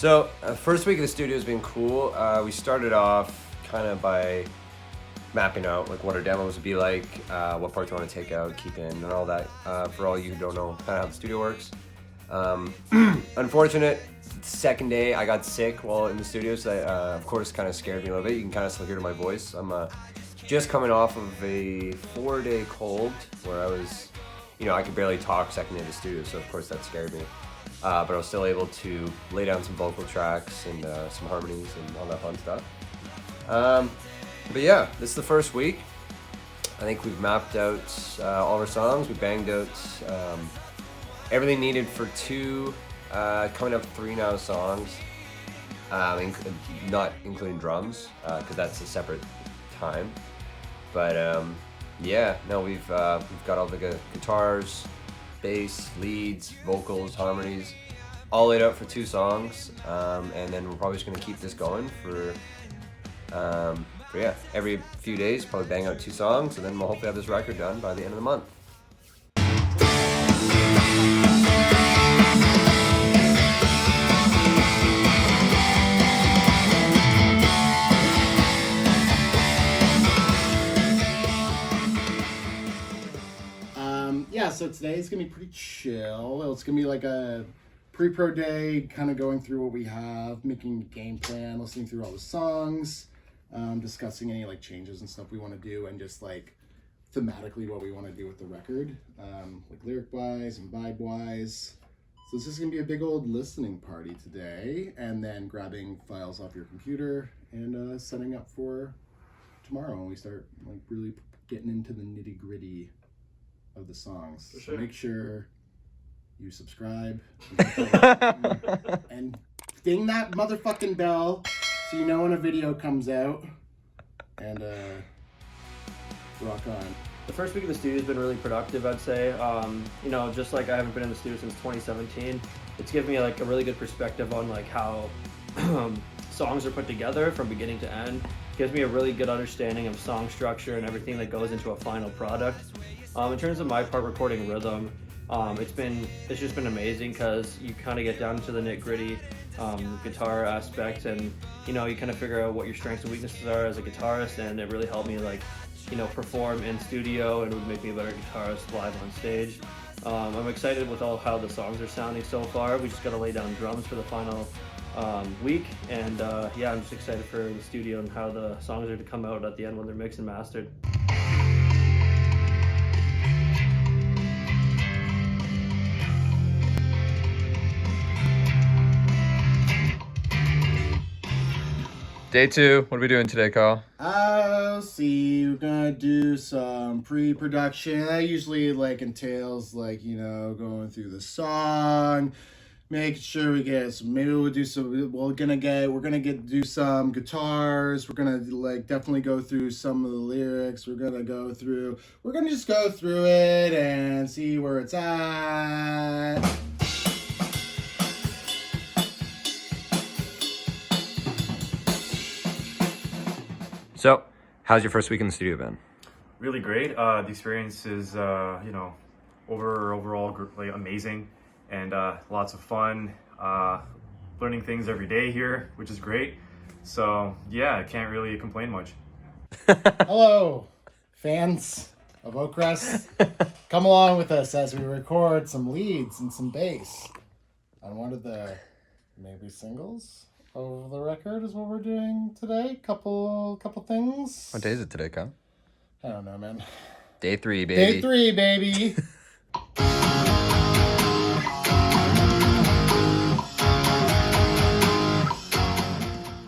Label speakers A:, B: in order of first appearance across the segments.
A: So, first week of the studio has been cool. We started off kind of by mapping out like what our demos would be like, what parts we want to take out, keep in, and all that. For all you who don't know kind of how the studio works. Unfortunate, second day I got sick while in the studio, so that of course kind of scared me a little bit. You can kind of still hear to my voice. I'm just coming off of a 4-day cold where I was, I could barely talk second day of the studio, so of course that scared me. But I was still able to lay down some vocal tracks and some harmonies and all that fun stuff. But yeah, this is the first week. I think we've mapped out all of our songs. We banged out everything needed for 2, coming up 3 now songs, not including drums, because that's a separate time. But yeah, no, we've got all the guitars, bass, leads, vocals, harmonies, all laid out for 2 songs, and then we're probably just gonna keep this going for every few days, probably bang out 2 songs, and then we'll hopefully have this record done by the end of the month.
B: So today is going to be pretty chill. It's going to be like a pre-pro day, kind of going through what we have, making a game plan, listening through all the songs, discussing any like changes and stuff we want to do, and just like thematically what we want to do with the record, like lyric-wise and vibe-wise. So this is going to be a big old listening party today, and then grabbing files off your computer and setting up for tomorrow when we start like really getting into the nitty-gritty of the songs.
C: Sure.
B: So make sure you subscribe and ding that motherfucking bell so you know when a video comes out, and rock on.
C: The first week of the studio has been really productive, I'd say. Just like I haven't been in the studio since 2017, it's given me like a really good perspective on like how songs are put together from beginning to end. It gives me a really good understanding of song structure and everything that goes into a final product. In terms of my part recording rhythm, it's just been amazing because you kind of get down to the nitty-gritty guitar aspect, and you kind of figure out what your strengths and weaknesses are as a guitarist, and it really helped me perform in studio, and it would make me a better guitarist live on stage. I'm excited with how the songs are sounding so far. We just got to lay down drums for the final week, and I'm just excited for the studio and how the songs are to come out at the end when they're mixed and mastered.
D: Day 2, what are we doing today, Kyle?
B: See, we're gonna do some pre-production. That usually entails going through the song, making sure we get some. Maybe we'll do some. We're gonna do some guitars. We're gonna definitely go through some of the lyrics. We're gonna just go through it and see where it's at.
A: So, how's your first week in the studio been?
E: Really great. The experience is, overall amazing, and lots of fun. Learning things every day here, which is great. So yeah, I can't really complain much.
B: Hello, fans of Oakrest. Come along with us as we record some leads and some bass on one of the maybe singles of the record is what we're doing today. Couple things.
D: What day is it today, Kyle?
B: I don't know, man.
D: Day 3, baby.
B: Day 3, baby.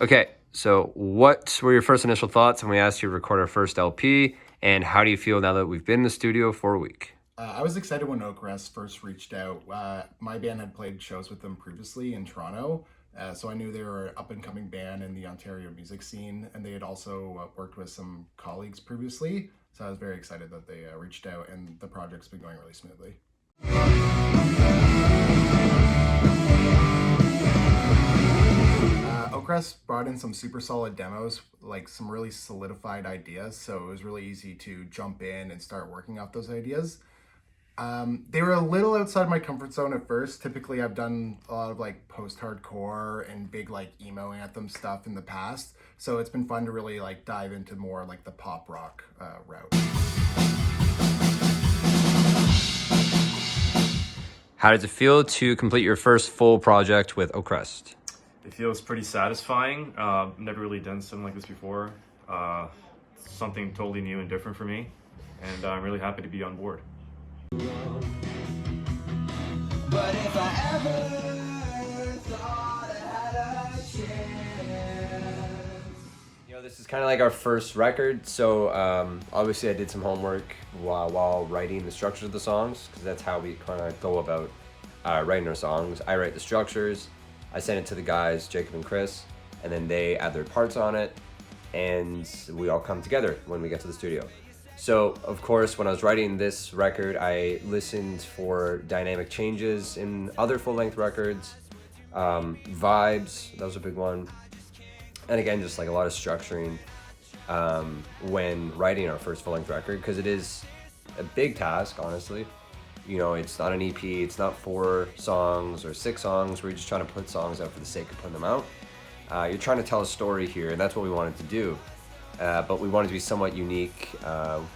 A: Okay, so what were your first initial thoughts when we asked you to record our first LP, and how do you feel now that we've been in the studio for a week?
B: I was excited when Oakrest first reached out. My band had played shows with them previously in Toronto, so I knew they were an up-and-coming band in the Ontario music scene, and they had also worked with some colleagues previously, so I was very excited that they reached out, and the project's been going really smoothly. Oakrest brought in some super solid demos, like some really solidified ideas, so it was really easy to jump in and start working off those ideas. They were a little outside my comfort zone at first. Typically, I've done a lot of like post-hardcore and big like emo anthem stuff in the past. So it's been fun to really like dive into more like the pop rock route.
A: How does it feel to complete your first full project with Oakrest?
E: It feels pretty satisfying. Never really done something like this before. Something totally new and different for me, and I'm really happy to be on board.
F: But if I ever thought I had a chance.
A: You know, this is kind of like our first record, so obviously I did some homework while writing the structures of the songs, because that's how we kind of go about writing our songs. I write the structures, I send it to the guys, Jacob and Chris, and then they add their parts on it, and we all come together when we get to the studio. So, of course, when I was writing this record, I listened for dynamic changes in other full-length records, vibes, that was a big one, and again, just like a lot of structuring when writing our first full-length record, because it is a big task, honestly. You know, it's not an EP, it's not 4 songs or 6 songs where you're just trying to put songs out for the sake of putting them out. You're trying to tell a story here, and that's what we wanted to do. But we wanted to be somewhat unique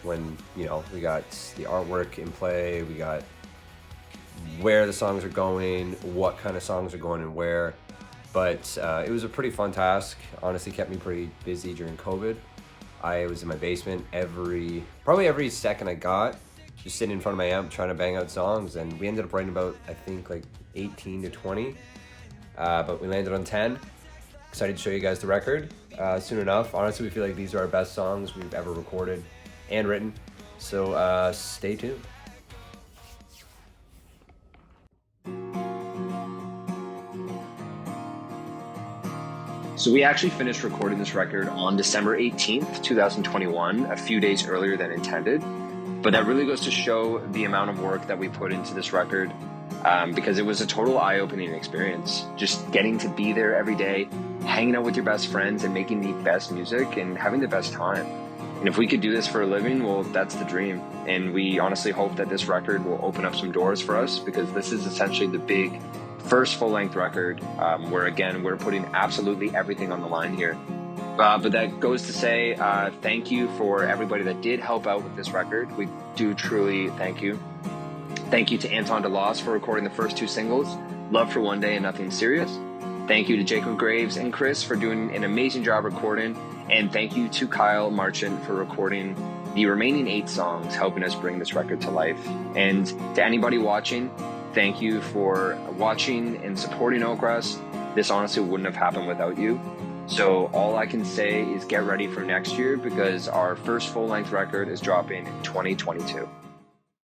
A: when, you know, we got the artwork in play, we got where the songs are going, what kind of songs are going and where. But it was a pretty fun task. Honestly, kept me pretty busy during COVID. I was in my basement probably every second I got, just sitting in front of my amp trying to bang out songs, and we ended up writing about, I think, like 18 to 20, but we landed on 10. Excited to show you guys the record soon enough. Honestly, we feel like these are our best songs we've ever recorded and written, so stay tuned.
G: So we actually finished recording this record on December 18th, 2021, a few days earlier than intended. But that really goes to show the amount of work that we put into this record, because it was a total eye-opening experience. Just getting to be there every day, hanging out with your best friends and making the best music and having the best time. And if we could do this for a living, well, that's the dream. And we honestly hope that this record will open up some doors for us, because this is essentially the big first full-length record where, again, we're putting absolutely everything on the line here. But that goes to say thank you for everybody that did help out with this record. We do truly thank you. Thank you to Anton DeLoss for recording the first 2 singles, Love for One Day and Nothing Serious. Thank you to Jacob Graves and Chris for doing an amazing job recording. And thank you to Kyle Marchant for recording the remaining 8 songs, helping us bring this record to life. And to anybody watching, thank you for watching and supporting Oakrest. This honestly wouldn't have happened without you. So all I can say is get ready for next year, because our first full-length record is dropping in 2022.